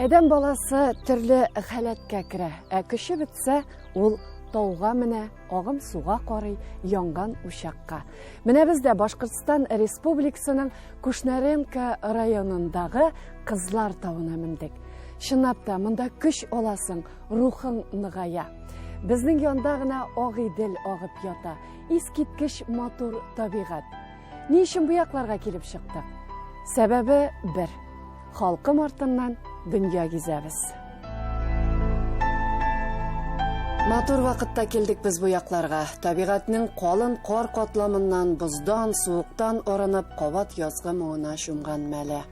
Әдәм баласы төрле хәләткә керә. Көче бетсә, ул тауга менә, агым суга карый, янган учакка. Менә бездә Башкортстан Республикасының Кушнаренко районындагы Кызлар тауына мендек. Чынлап та, монда көч аласың, рухың ныгая. Безнең янда гына Агыйдел агып ята. Искиткеч матур табигать. Ни өчен бу якларга килеп чыктык? Сәбәбе бер. Халкым артыннан дөнья гизәбез. Матур вакытта килдек без бу якларга. Табигатьнең калын кар катламыннан, боздан, суыктан арынып, кабат язгы моңына чумган мәле.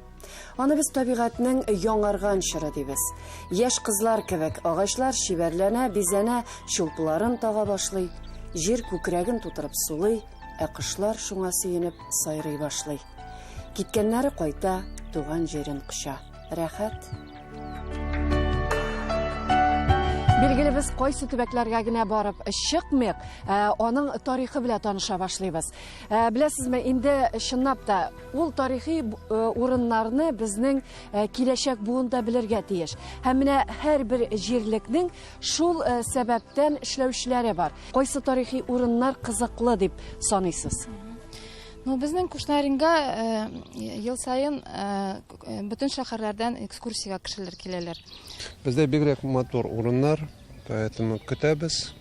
Аны без табигатьнең яңарган чоры дибез. Яшь кызлар кебек агачлар шибәрләнә, бизәнә, чулпыларын тага башлый, җир күкрәген тутырып сулый, кошлар шуңа сөенеп сайрый башлый. Киткәннәре кайта, туган җирен кыша. Рәхәт. Билгеле, без кайсы төбәкләргә генә барып чыкмыйк, аның тарихы белән таныша башлыйбыз. Беләсезме, инде чынлап та ул тарихи урыннарны безнең киләчәк буында белергә тиеш. Һәм менә һәрбер җирлекнең шул сәбәптән эшләүчеләре бар. Кайсы тарихи урыннар кызыклы дип саныйсыз? Безнең Кушнаренко ел сайын бөтен шәһәрләрдән экскурсиягә кешеләр киләләр. Бездә бигрәк матур урыннар, поэтому көтәбез,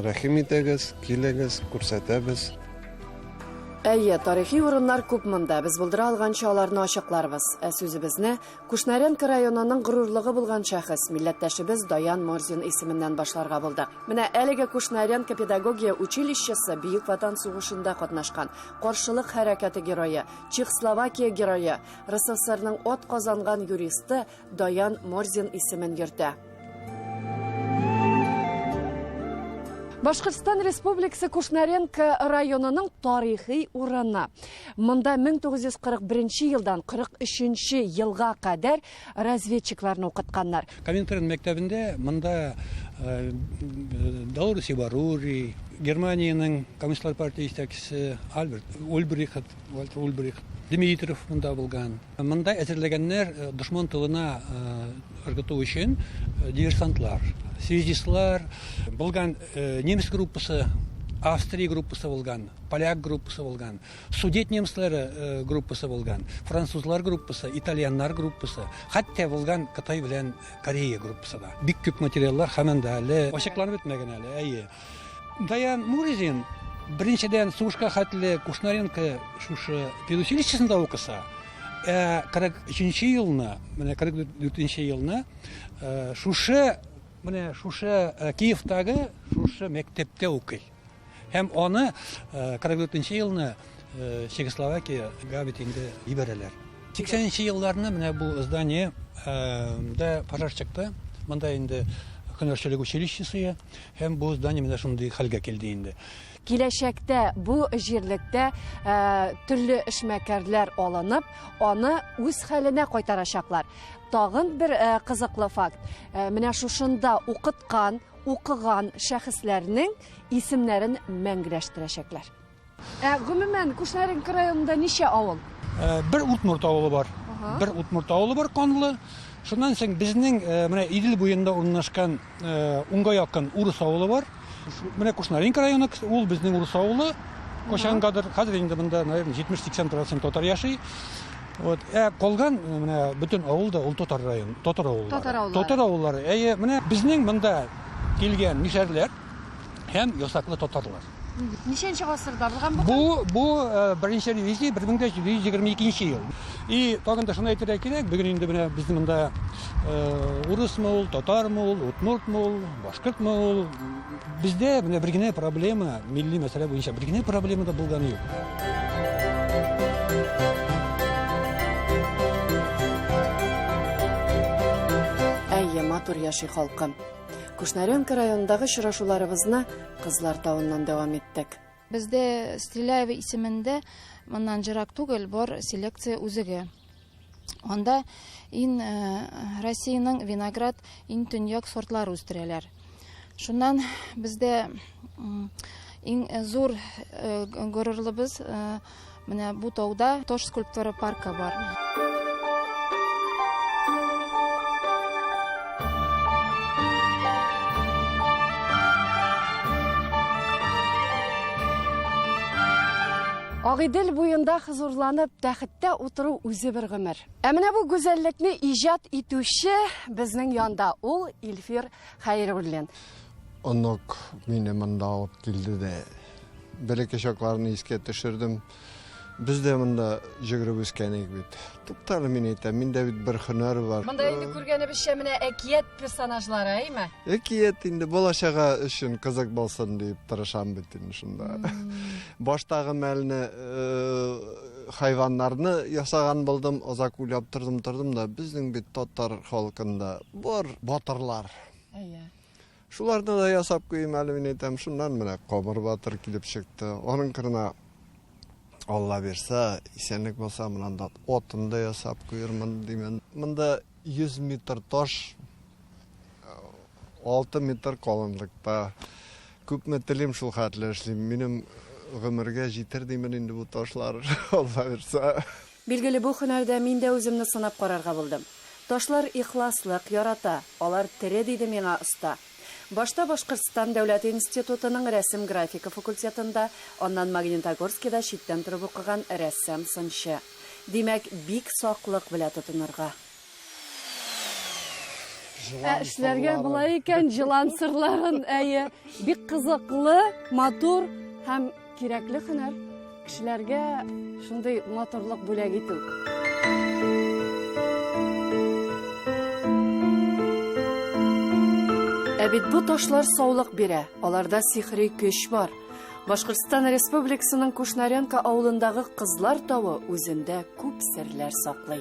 рәхим итәгез, килегез, күрсәтәбез. Әйе, тарихи урыннар күп монда. Без булдыра алганча аларны ачыкларбыз. Сүзебезне Кушнаренко районының горурлыгы булган шәхес, милләттәшебез Даян Морзин исеменнән башларга булдык. Менә әлеге Кушнаренко педагогия училищесы Бөек Ватан сугышында катнашкан, каршылык хәрәкәте герое, Чехословакия герое, РСФСРның от казанган юристы Даян Морзин исемен йөртә. Башкортстан Республикасы Кушнаренко районының тарихи урыны. Монда 1941 елдан 43 елга кадәр разведчикларны укытканнар. Коминтерн мәктәбендә монда Даурус Ибарури, Германияның Коммунистлар партия җитәкчесе Вальтер Ульбрихт, Дмитров монда булган. Монда әзерләгәннәр дошман тылына ыргыту өчен диверсантлар, связистлар булган, немец группасы, Австрия группасы булган, поляк группасы булган, судет немецлары группасы булган, французлар группасы, итальяннар группасы, хәтта булган Кытай белән Корея группасы да. Бик күп материаллар һәмендә әле ачыкланып бетмәгән әле. Әйе. Даян Морзин беренчедән сугышка хәтле Кушнаренко шушы педучилищесында укыса. 43 елны, менә 44 елны шушы Киевтагы шушы мәктәптә укый. Һәм аны 44 елны Чехословакиягә бит инде ибәрәләр. 80 елларны менә бу здание да пожар чыкты. Монда инде һөнәрчелек училищесы, һәм бу здание менә шундый хәлгә килде инде. Киләчәктә бу җирлектә төрле эшмәкәрләр алынып, аны үз хәленә кайтарачаклар. Тагын бер кызыклы факт. Менә шушында укыган шәхесләрнең исемнәрен мәңгеләштерәчәкләр. Гомумән Кушнаренко районында ничә авыл? Бер Утмурт авылы бар. Бер Утмурт авылы бар, канлы. Шуннан соң безнең менә Идел буенда урнашкан унга якын урыс авылы бар. Менә Кушнаренко районы, ул безнең урыс авылы. Кошангадыр, хәзер инде монда, наверное, 70-80% татар яши. Вот, калган менә бөтен авылда ул татар район, татар авыллары. Татар авыллары. Әйе, менә безнең монда килгән мишәрләр һәм ясаклы татарлар. Ничәнче гасырда булган бу беренче ревизия 1922 ел. И тагын да шуны әйтергә кирәк, бүген инде менә безнең монда урысмы ул, татармы ул, утмуртмы ул, башкортмы ул. Бездә менә бер генә проблема, милли мәсьәлә буенча бер генә проблема да булганы юк. Әйе, матур яши халкым. Кушнаренко районындагы очрашуларыбызны Кызлар тауыннан дәвам иттек. Бездә Стреляева исемендә моннан җирак түгел бар селекция үзеге. Анда Россиянең виноград төньяк сортлары үстерәләр. Шуннан бездә иң зур горурлыбыз менә бу тауда Тош скульптура паркы бар. Агыйдел буенда хозурланып, тәхеттә утыру үзе бер гомер. Ә менә бу гүзәллекне иҗат итүче безнең янда ул Илфир Хәйруллин. Онок мине монда алып килде дә. Бәләкәй чакларны искә төшердем. Без дә монда җигреп үскәнек бит. Туктале мин әйтәм, миндә бит бер һөнәр бар. Монда инде күргәнебезчә менә әкият персонажлары, әйме? Әкият инде балачага өчен кызык булсын дип тырышам бит инде шунда. Баштагы мәлне хайваннарны ясаган булдым, озак уйлап тордым да, безнең бит татар халкында бар батырлар. Әйе. Шуларны да ясап куйым әле мин әйтәм, шуннан менә Камыр батыр килеп чыкты. Аның кырына Алла берсә, исәнлек булса, монан да отын да ясап куйырмын димен. Монда 100 метр таш, 6 метр калынлыкта. Күпме телим шул хәтле эшлим. Минем гомергә җитер димен инде бу ташлар. Алла берсә. Билгеле, бу һөнәрдә мин дә үземне сынап карарга булдым. Ташлар ихласлык ярата, алар тере диде миңа оста. Башта Башкортстан дәүләт институтының рәсем графика факультетында, аннан Магнитогорскида читтән торып укыган рәссам сынчы. Димәк, бик саклык белә тотынырга. Эшләргә булай икән җылан сырларын, әйе, бик кызыклы, матур һәм кирәкле һөнәр. Кешеләргә шундый матурлык бүләк итү. Бит бу ташлар саулык бирә, аларда сихри көч бар. Башкортстан Республикасының Кушнаренко авылындагы кызлар тавы үзендә күп серләр саклый.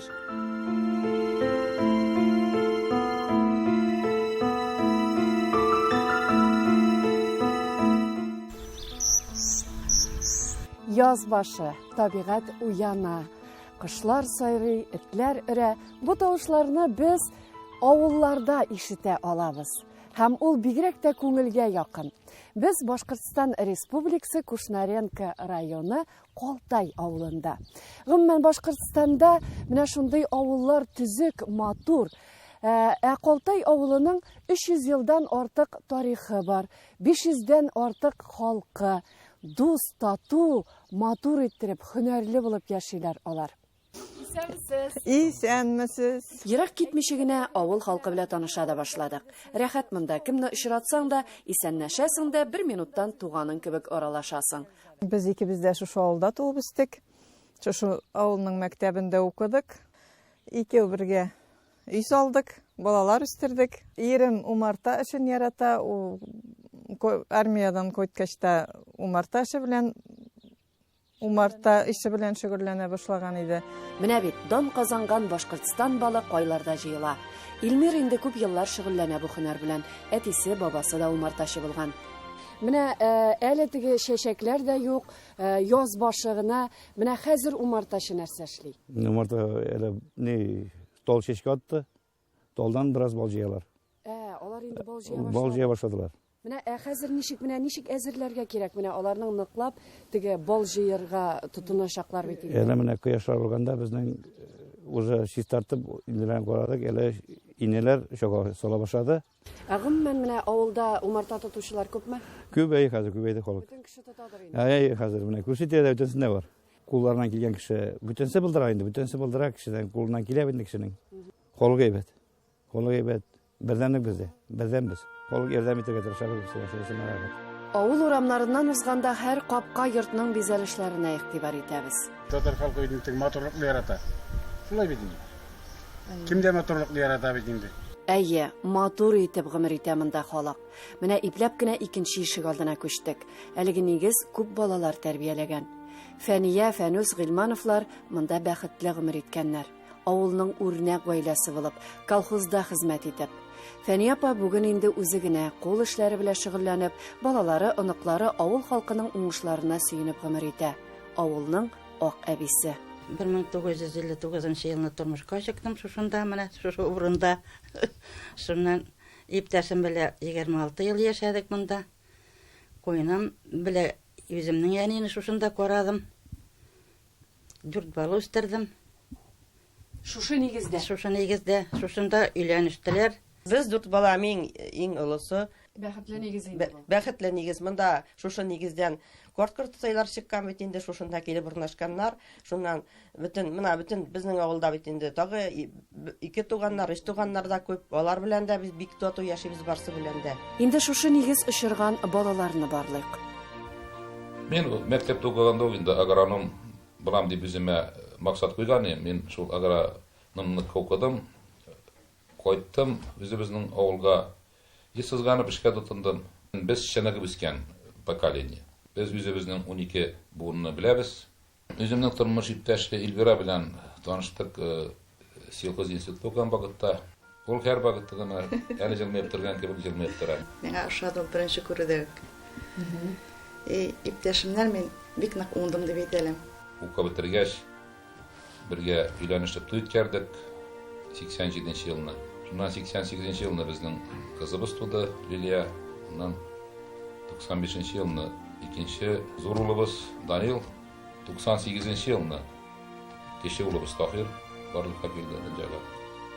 Яз башы, табигать уяна, кышлар сайрый, этләр өрә. Бу тавышларны без авылларда ишетә алабыз. Һәм ул бигрәк тә күңелгә якын. Без Башкортстан Республикасы Кушнаренко районы Калтай авылында. Гомумән Башкортстанда менә шундый авыллар төзек, матур. Калтай авылының 300 елдан артык тарихы бар. 500дән артык халкы. Дус, тату, матур иттереп, һөнәрле булып яшиләр алар. Исәнмесез. Ерак китмичә генә авыл халкы белән таныша да башладык. Рәхәт монда, кемне очратсаң да, исәнләшәсең дә, 1 минуттан туганың кебек аралашасың. Без икебез дә шушы авылда туып үстек. Шушы авылның мәктәбендә укыдык. Икәү бергә үй салдык, балалар үстердек. Ирем умарта эшен ярата, армиядан кайткачта умарта эше белән шөгыльләнә башлаган иде. Менә бит дан казанган Башкортстан балы кайларда җыела. Илмир инде күп еллар шөгыльләнә бу һөнәр белән. Әтисе, бабасы да умартачы булган. Менә әле теге чәчәкләр дә юк, яз башы гына. Менә хәзер умартачы нәрсә эшли? Умарта әле тол чәчкә атты. Толдан бераз бал җыялар. Алар инде бал җыя Бал җыя башладылар. Менә хәзер ничек әзерләргә кирәк? Менә аларның ныклап теге бал җыярга тотыначаклар бит инде. Әле менә кояш аралганда безнең уже чистартып инеләрен карадык, әле инеләр шуга сала башлады. Гомумән менә авылда умарта тотучылар күпме? Күбәй хәзер күбәйде халык. Бүтән кеше тотадыр инде. Хәзер менә күрсәтәдә бүтәнсендә бар. Кулларыннан килгән кеше, бүтәнсе булдыра инде, бүтәнсе булдыра кешедән кулыннан килә инде кешенең. Халык әйбәт. Халык әйбәт. Бердәнлек бездә. Бердәнбез. Халык ярдәм итәргә тырышабыз. Авыл урамнарыннан узганда һәр капка йортның бизәлешләренә игътибар итәбез. Татар халкы бит матурлыкны ярата. Шулай бит инде. Кимдә матурлыкны ярата бит инде. Әйе, матур итеп гомер итә монда халык. Менә ипләп кенә икенче ишек алдына күчтек. Әлеге нигез күп балалар тәрбияләгән. Фәния, Фәнүс Гыйлмановлар монда бәхетле гомер иткәннәр. Авылның үрнәк гаиләсе булып, колхозда хезмәт итеп. Фәния апа бүген инде үзе генә кул эшләре белән шөгыльләнеп, балалары, оныклары авыл халкының уңышларына сөенеп гомер итә. Авылның ак әбисе. 1959 елны тормышка чыктым шушында, менә шушы урында. Шуннан иптәшем белән 26 ел яшәдек монда. Койнам белән үземнең янине шушында карадым. 4 бала үстердем. Шушы нигездә. Шушында өйләнештеләр. Без 4 баламның иң олысы Бәхетле нигез инде бу. Бәхетле нигез. Монда шушы нигездән кортсайлар чыккан бит инде, шушында килеп урнашканнар. Шуннан бөтен безнең авылда бит инде тагы 2 туганнар, 3 туганнар да күп. Алар белән дә без бик тату яшибез барсы белән дә. Инде шушы нигез очырган балаларны барлык. Мен мәктәптә укыганда инде агроном булам дип үземә максат куйган идем. Мен шул агрономны укыдым. Кайттым, үзебезнең авылга сызганып эшкә тотындым. Без чынагы үскән поколение. Без үзебезнең 12 буынны беләбез. Үземнең тормыш иптәше Илвира белән таныштык сельхоз институты укыган вакытта. Ул һәр вакытта гына әле җылмаеп торган кебек җылмаеп тора. Миңа ошады беренче күрдек. Иптәшемнәр мен бик нык уңдым дип әйтәләм. Укып бетергәч бергә өйләнешеп туй үткәрдек 87 елны. Шуннан 88 елны безнең кызыбыз туды, Лилия. Шуннан 95 елны икенче зур улыбыз Данил, 98 елны кече улыбыз Тахир барлыкка килде дөньяга.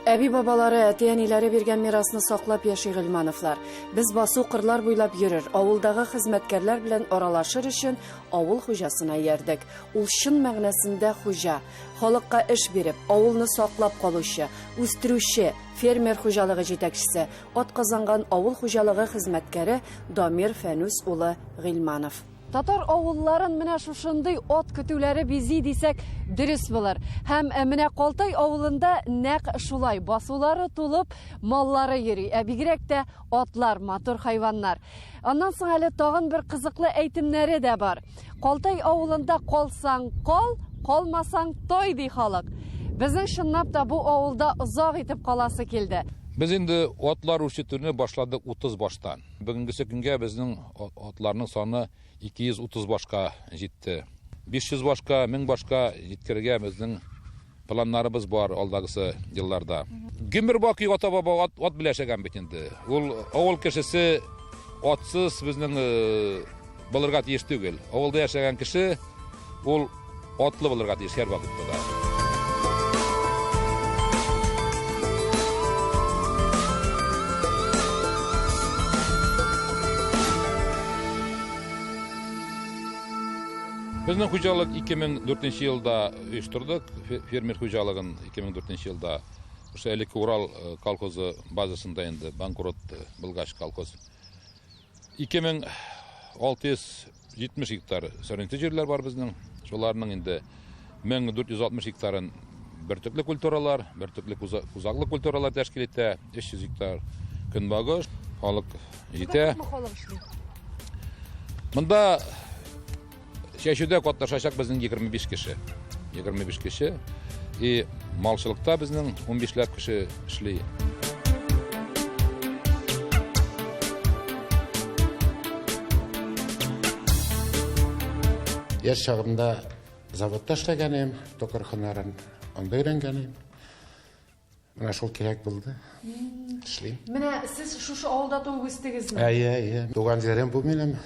Әби бабалары, әти-әниләре биргән мирасын саклап яши Гыйльмановлар. Без басу кырлар буйлап йөрер, авылдагы хезмәткәрләр белән аралашыр өчен авыл хуҗасына ярдык. Ул чын мәгънәсендә хуҗа, халыкка эш биреп, авылны саклап калучы, үстерүче, фермер хуҗалыгы җитәкчесе, атказанган авыл хуҗалыгы хезмәткәре Дамир Фәнүс улы Гыйльманов. Татар авылларын менә шушындый ат көтүләре бизи дисәк дөрес булыр. Һәм менә Калтай авылында нәкъ шулай басулары тулып, маллары йөри. Бигрәк тә атлар, матур хайваннар. Аннан соң әле тагын бер кызыклы әйтемнәре дә бар. Калтай авылында калсаң кал, калмасаң той ди халык. Безнең чынлап та бу авылда озак итеп каласы килде. Biz indi atlar үрчетүне башладык 30 баштан. Бүгенгесе көнгә безнең атларның саны 230 башка җитте. 500 башка, 1000 башка җиткергә безнең планнарыбыз бар алдагысы елларда. Гөмер бакый ата-баба ат беләшәгән бит инде. Ул авыл кешесе атсыз безнең булырга тиеш түгел. Авылда яшәгән кеше ул атлы булырга тиеш һәр вакытта. Безнең хуҗалык 2004 елда оештырдык. Фермер хуҗалыгын 2004 елда Элекке Урал колхозы базасында инде банкрот булгач колхоз. 2670 гектар сөренте җирләр бар безнең. Шуларның инде 1460 гектарын бертөкле культуралар, бертөкле узаклы культуралар тәшкил итә. 300 гектар көнбагыш, халык җитә. Монда Чәчүдә катнашачак безнең 25 кеше. 25 кеше. И малчылыкта безнең 15 кеше эшли. Яшь чагымда заводта эшләгәнем, токарханарын анда өйрәнгәнем. Менә шул кирәк булды. Эшлим. Менә сез шушы авылда туып үстегезме? Әйе. Туган җирем бу минем.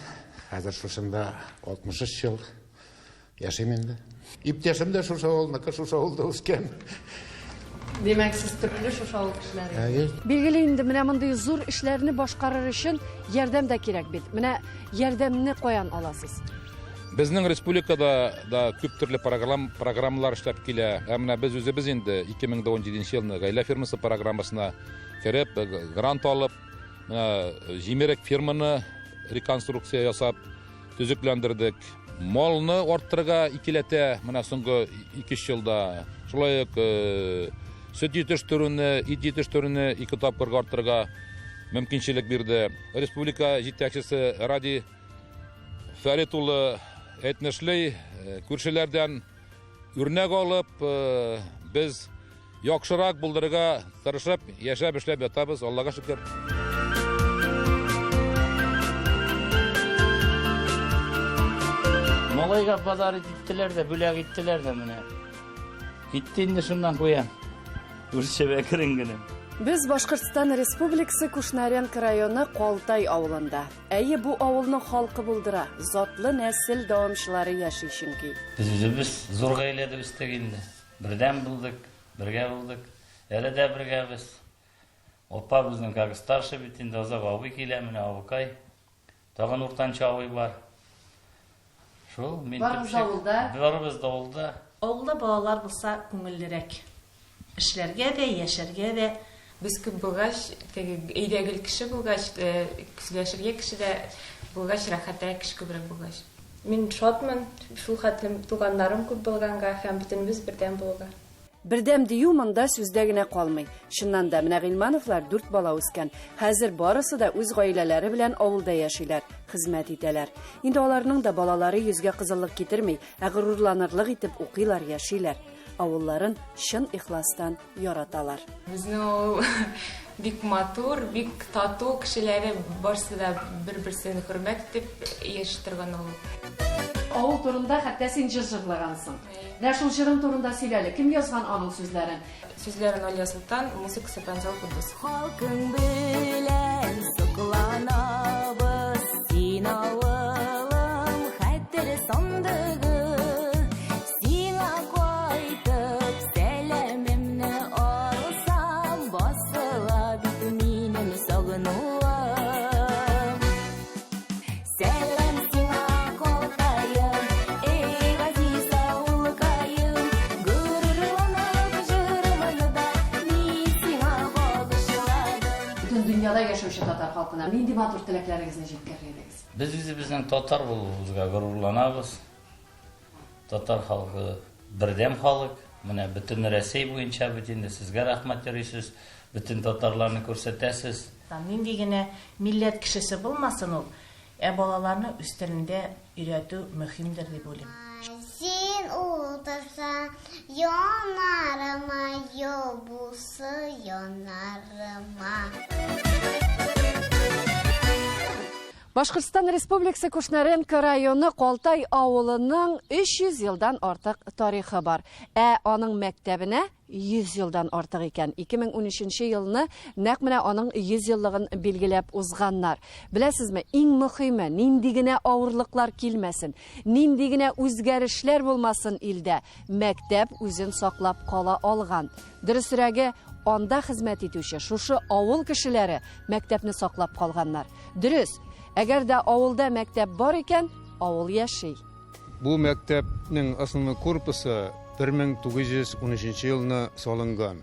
Хәзер шушында 63 ел яшим инде. Иптәшем дә шушы авылныкы, шушы авылда үскән. Димәк, сез төрле шушы авыл кешеләре. Әйе. Билгеле инде менә мондый зур эшләрне башкарыр өчен ярдәм дә кирәк бит. Менә ярдәмне каян аласыз? Безнең республикада да күп төрле программалар эшләп килә. Менә без үзебез инде 2017 елны гаилә фермасы программасына кереп, грант алып, җимерек ферманы реконструкция ясап, төзекләндердек. Малны арттырырга икеләтә, менә соңгы 2 елда. Шулай ук сөт җитештерүне, ит җитештерүне 2 тапкырга арттырырга мөмкинчелек бирде. Республика җитәкчесе Ради Фәрит улы әйтмешли, күршеләрдән үрнәк алып, без яхшырак булдырырга тырышып, яшәп эшләп ятабыз, Аллага шөкер. Малайга базар иттеләр дә, бүләк иттеләр дә менә. Итте инде шуннан куям. Үрчәбә киренгәнем. Без Башкортстан Республикасы Кушнаренко районы Калтай авылында. Әйе, бу авылның халкы булдыра, затлы нәсел дәвамчылары яши чөнки. Без зур гаиләдә үстек инде. Бердәм булдык, бергә булдык. Әле дә бергә без. Опа біздің как старший битінде озақ ауы келе, міне ауықай. Тағын ұртанчы ауы бар. Шол, мен Барымыз ауылда? Барымыз ауылда. Ауылда балалар болса көңілдірек. Ішлерге де, яшерге де. Біз көп болғаш, өйдегіл кіші болғаш, күзләшерге кіші де болғаш, рахатая кіші көбірек болғаш. Мен шотмын, шул хәтлем туганнарым көп болғанға, һәм бөтенбез бердәм болға. Бердәм дию монда сүздә генә калмый. Шуннан да менә Гыйльмановлар 4 бала үскән. Хәзер барысы да үз гаиләләре белән авылда яшиләр, хезмәт итәләр. Инде аларның да балалары йөзгә кызыллык китерми, ә горурланырлык итеп укыйлар, яшиләр. Авылларын чын ихластан яраталар. Безнең авыл бик матур, бик тату кешеләре барысы да бер-берсен хөрмәт итеп яши торган авыл. Авыл турында хәтта син җыр җырлагансың. Менә шул җырың турында сөйләле. Кем язган аның сүзләрен? Сүзләрен Алия Султан, музыкасы Панзал Кудус. Халкың белән сокланабыз, син авылым хәтер сандыгы. Сиңа кайтып сәламемне алсам, басыла бит минем сагынуым. Сәлам сиңа калтайым, эй газиз авылкайым, гүрләнеп җырымны да мин сиңа багышладым. Бүтән дөньяда яшәүче татар халкына нинди матур теләкләрегезне җиткерәсез? Біз біздің татар болуымызға ғұрурланабыз. Татар халқы бірдем халық. Міне бүтін Рәсей бойынша бүтінде сізге рахмат өрейсіз. Бүтін татарларны көрсетесіз. Нинди генә милләт кешесе булмасын ул, балаларны үстерендә өйрәтү мөһимдер дип уйлыйм. Син утырсаң янарыма, ел булсы янарыма. Башкортстан Республикасы Кушнаренко районы Калтай авылының 300 елдан артык тарихы бар. Ә аның мәктәбенә 100 елдан артык икән. 2013 елны нәкъ менә аның 100 еллыгын билгеләп узганнар. Беләсезме, иң мөһиме, нинди генә авырлыклар килмәсен, нинди генә үзгәрешләр булмасын илдә, мәктәп үзен саклап кала алган. Дөресрәге, анда хезмәт итүче шушы авыл кешеләре мәктәпне саклап калганнар. Дөрес. Әгәр дә авылда мәктәп бар икән, авыл яши. Бу мәктәпнең основной корпусы 1913 елны салынган.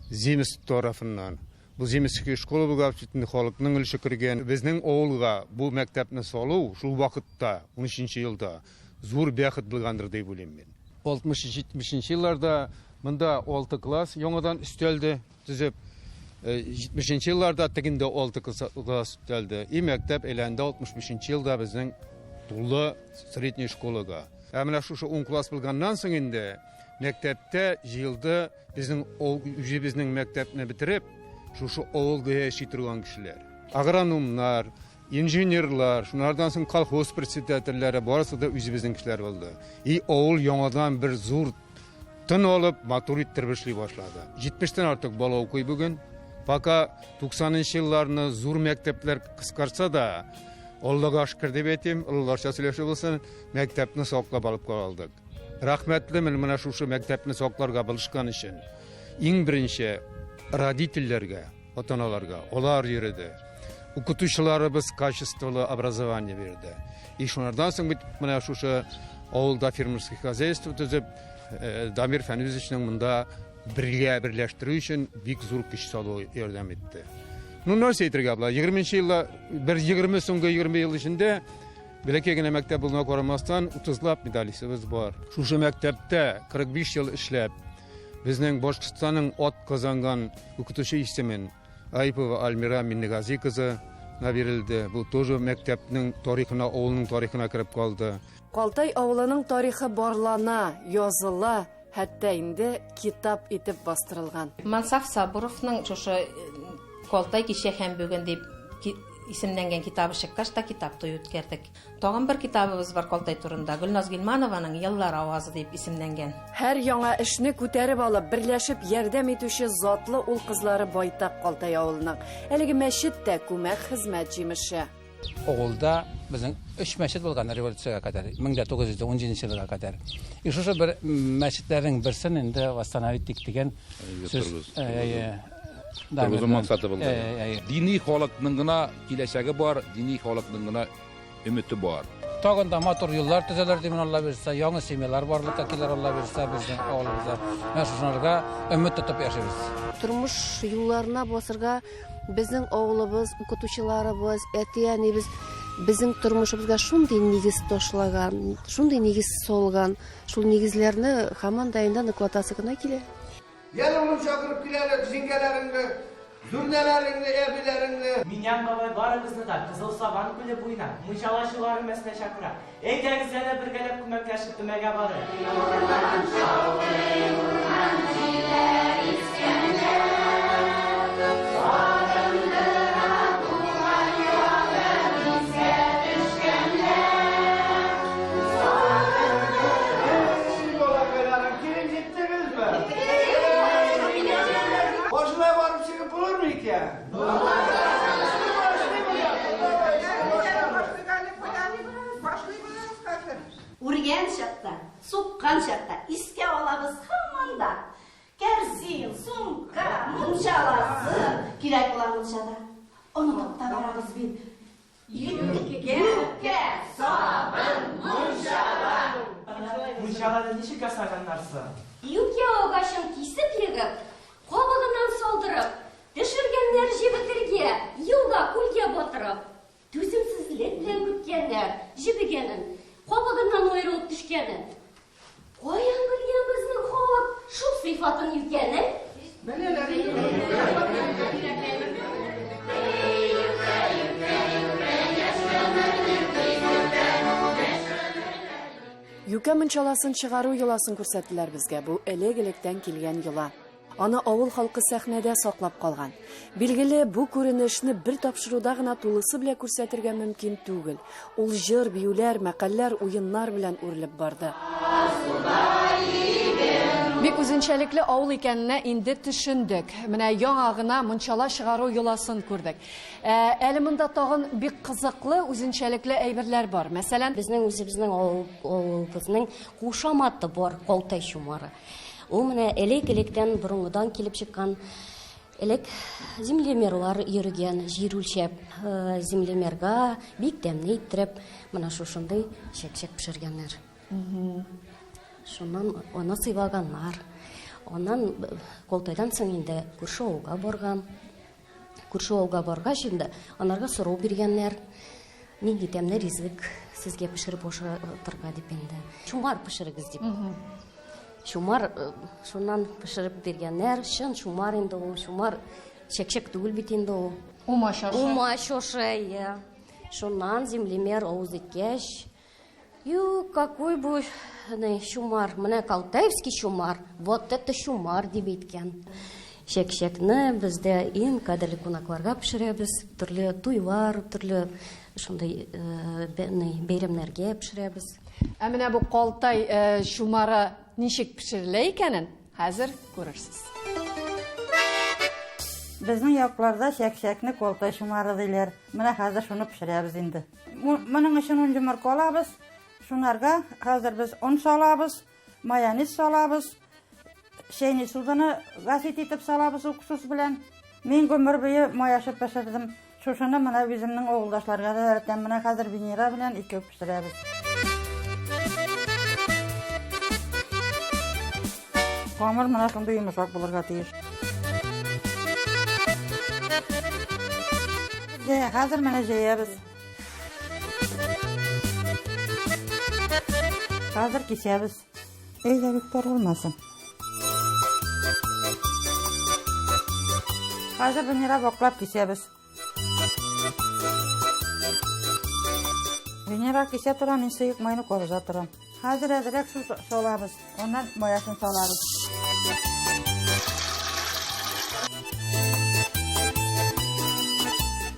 Земс тарафыннан. Бу земские школа бугавчитен халыкның өлеше кергән. Безнең авылга бу мәктәпне салу шул вакытта 13 елда зур бәхет булгандыр дип уйлыйм мин. 60-70 елларда монда 6 класс яңадан өстәлде төзеп 70 елларда тегендә 6 класс үтәлде. И мәктәп әйләнде 65 елда безнең тулы средняя школага. Ә менә шушы 10 класс булганнан соң инде мәктәптә җыелды безнең мәктәпне бетереп, шушы авылда яши торган кешеләр. Агрономнар, инженерлар, шунардан соң колхоз председательләре барысы да үзебезнең кешеләр булды. И авыл яңадан бер зур тын алып, матур иттереп эшли башлады. 70-тән артык бала укый бүген. Пока 90-нчы елларны зур мәктәпләр кыскарса да, Аллага шөкер дип әйтим, улларча сөйләшеп булсын, мәктәпне саклап алып калдык. Рәхмәтле менә шушы мәктәпне сакларга булышкан өчен. Иң беренче родительләргә, ата-аналарга, алар йөрде. Укытучыларыбыз качестволы образование бирде. И шунардан соң бит менә шушы авылда фермерский хозяйство төзеп, Дамир Фәнүзовичның монда берләштерү өчен бик зур көч салу ярдәм итте. Ну, нәрсә әйтергә була? 20 елда, 20 соңгы 20 ел эчендә бәләкәй генә мәктәп булуына карамастан 30лап медалистыбыз бар. Шушы мәктәптә 45 ел эшләп, безнең Башкортстанның ат казанган укытучы исемен Айпова Альмира Миннегази кызы бирелде. Бу тоже мәктәпнең тарихына, авылның тарихына кереп калды. Калтай авылының тарихы барлана, языла, хәтта инде китап итеп бастырылган. Мансаф Сабуровның шушы Калтай кичә һәм бүген дип исемләнгән китабы чыккач та китапты үткәрдек. Тагын бер китабыбыз бар Калтай турында. Гөлназ Гыйльманованың Еллар авазы дип исемләнгән. Һәр яңа эшне күтәреп алып, берләшеп ярдәм итүче затлы ул кызлары байтак Калтай авылының. Әлеге мәчет тә күмәк хезмәт җимеше. Авылда безнең 3 мәчет булган революциягә кадәр, 1917 елга кадәр. И шушы бер мәчетләрнең берсен инде восстановить итик дигән сүз Turguzun maksatı buldu. Dini halkının gına kileşegi var, dini halkının gına ümiti var. Tağında motor yollar düzeler demin Allah verirse, yanı semyalar barlıkta kiler Allah verirse bizden oğlumuza. Ben şunlarga ümit tutup yaşarız. Turmuş yollarına basırga bizning oğlubuz, o'qituvchilarimiz, etiyani bizning turmushimizga shunday negiz tashlagan, shunday negiz solgan, shu negizlarni hamon dayindan iqlatasigina keladi. Yana onu çakırıp giderler, zingelerini, zurnelerini, ebilerini. Minyan babay barımızda da Kızıl Saban Kulü buyna, muşalaşıları mesne şakıra. Eğdenizlere bir gelip kömekleşip tümege barı. Başına varıp çıkıp bulur mu ki? Urgan şaqda, so'qqan şaqda isga olamiz hammanda. Kersil, sumka, munçalası kerak bo'ladi munchada. Uni to'xtabaramiz biz. Yukka, sabun, munçala. Munçalada nechik yasaganlarsa? Yukka og'ashim kesib yig'ib, qobig'idan soldirib, pishirganlar jibitirga, yo'lda kulga botirib, to'simsizlik bilan kutganlar jibiganin, qobig'idan ayrilib tushgani. Qo'yan bilgan bizning xalq shu sifatini yutgani. Yuka munchalasin chiqaruv yo'lasin ko'rsatdilar bizga. Bu elek-elekdan kelgan yo'la. Ana avul xalqi sahnada saqlab qolgan. Belgili bu ko'rinishni bir topshiruvdagina to'lisi bilan ko'rsatirga mumkin tugil. Ul jir, biyular, maqallar, o'yinlar bilan o'rilib bordi. Bek o'zinchalikli avul ekanini endi tushundik. Mana yong'ag'ina munchala chiqaruv yo'lasin ko'rdik. Elimizda tag'in bek qiziqli o'zinchalikli aybirlar bor. Masalan, Bizning ovulibizning qo'shamati bor, Qo'ltay shumari. U mana elek-elekdan burungidan kelib chiqqan elek землемерлар yurgan, yer o'lchab, землемерga bekdamni ittirib, mana shu shunday shak-shak pishirganlar. Shundan ona sıyvaganlar. Ondan Qo'ltaydan so'ng endi ko'rshi ovulga borgan. Ko'rshi ovulga borgach endi onlarga so'rov berganlar. Nega demlar rizq sizga pishirib o'tirga deb endi. Shumar pishirigiz deb. Shumar shundan pishirib berganlar, shin shumar endi u shumar shak-shak tugul bit endi u. Uma shosha, ya. Shundan землемер ovuzikkash. Ю, какой bu shumar, mana Qo'ltayevskiy shumar, вот это shumar deb aytgan. Shak-shakni bizda eng qadrli qo'noqlarga pishiramiz, turli to'ylar, turli shunday bayramlarga pishiramiz. Amina bu Qo'ltay shumari nechik pishirilar ekanin hozir ko'rarsiz. Bizning yoqlarda shak-shakni Qo'ltay shumari deylar. Mana hozir shuni pishiramiz endi. Buning uchun unjumar qolamiz. Shunlarga hozir biz un solamiz, mayonez solamiz. Shayni suvini gazet etib solamiz uqsus bilan. Men umr bo'yi moyashib pishirdim. Shuni mana bizning o'g'ildoshlarga da aytdim. Mana hozir vinera bilan ikki pishiramiz. Qamir mana shunday yumshoq bo'lirga tegish. Hozir mana jeyamiz. Hozir kesamiz. Eydaliklar olmasin. Hozir vinera boqlab kesamiz. Vinera kesib turam, men suyuq mayni qo'yib turam. Hozir azroq suv solamiz. Ondan moyasini solamiz.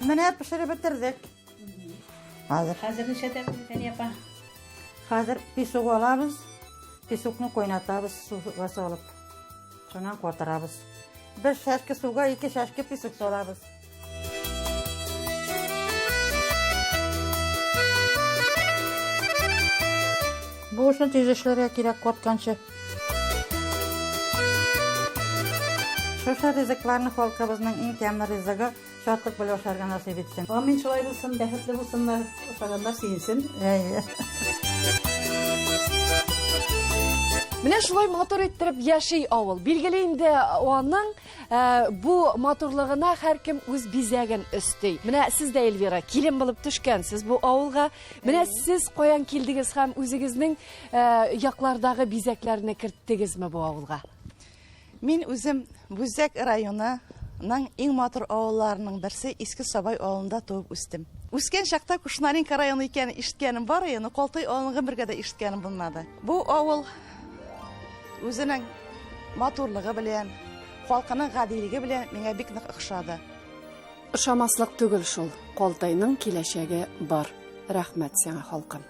Mana pishirib bitirdik. Hozir nishadami yapa? Hozir pisuq olamiz. Pisuqni qo'ynatamiz suvga solib. Shundan qo'tiramiz. Bir shashka suvga 2 shashka pisuq solamiz. Bu ishni tez ishlarga kerak qotgancha. Шушы ризыкларны халкыбызның иң тәмле ризыгы шатлык белән ашарга насыйп итсен. Амин, шулай булсын, бәхетле булсыннар, ашаганнар сөенсен. Менә шулай матур иттереп яши авыл. Билгеле инде аның бу матурлыгына һәркем үз бизәген өсти. Менә сез дә, Эльвира, килен булып төшкәнсез бу авылга. Менә сез каян килдегез һәм үзегезнең яклардагы бизәкләрне керттегезме бу авылга? Мин үзем Бүзәк районының иң матур авылларының берсе Иске Сабай авылында туып үстем. Үскән чакта Кушнаренко районы икәнен ишеткәнем бар, яны Колтай авылын бергә дә ишеткәнем булмады. Бу авыл үзенең матурлыгы белән, халкының гадилеге белән миңа бик нык охшады. Ышамаслык түгел шул. Колтайның киләчәге бар. Рәхмәт сиңа, халкым.